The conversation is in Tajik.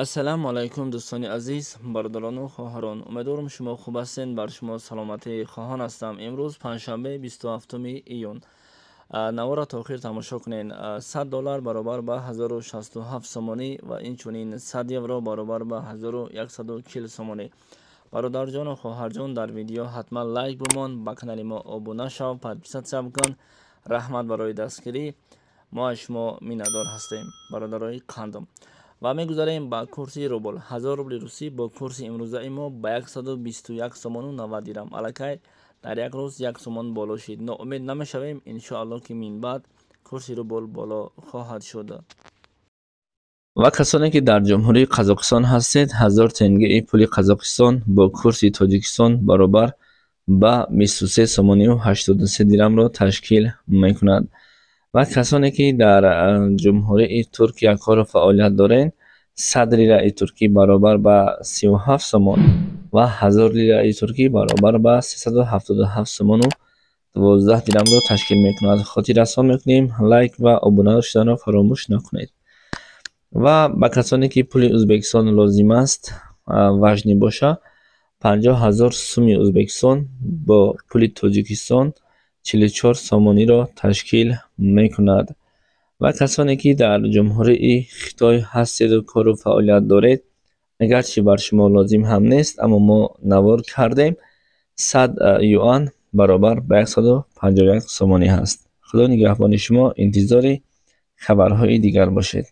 ассалому алайкум дӯстони азиз, бародарону хоҳарон. Умедворам шумо хуб ҳастед. Бар шумо саломатии хоҳон ҳастам. Имрӯз панҷшанбе 27 июн. Навора то охир тамошо кунед. $100 баробар ба 1067 сомонӣ ва инчунин 100 евро баробар ба 1140 сомонӣ. бародарҷону хоҳарҷон, дар видео ҳатман лайк бумон, ба канали мо обуна шав, подписатсия бикун. раҳмат барои дастгирӣ. мо аз шумо миннатдор ҳастем, бародарои қандам. ва мегузарем ба курси рубл. 1000 рубли русӣ бо курси имрӯзаи мо ба 121 сомону 90 дирам. Алакай дар як рӯз 1 сомон боло шид. ноумед намешавем, иншоалло ки минбаъд курси рубл боло хоҳад шуд. ва касоне ки дар ҷумҳурии Қазоқистон ҳастед, 1000 тенгаи пули Қазоқистон бо курси Тоҷикистон баробар ба 23 сомонию 83 дирамро ташкил мекунад. ва касоне ки дар ҷумҳурии Туркия кору фаъолият доранд, 100 лираи туркӣ баробар ба 37 сомон ва 1000 лираи туркӣ баробар ба 377 сомону 12 дирамро ташкил мекунад. хотиррасон мекунем, лайк ва обуна шуданро фаромӯш накунед. ва ба касоне ки пули Ӯзбекистон лозим аст важни боша, 50000 сумми Ӯзбекистон бо пули Тоҷикистон 44 сомониро ташкил мекунад. ва касоне ки дар ҷумҳурии Хитой ҳастеду кору фаъолият доред, агарчи бар шумо лозим ҳам нест, аммо мо навор кардем, 100 юан баробар ба 151 сомонӣ ҳаст. худо нигаҳбони шумо. интизори хабарҳои дигар бошед.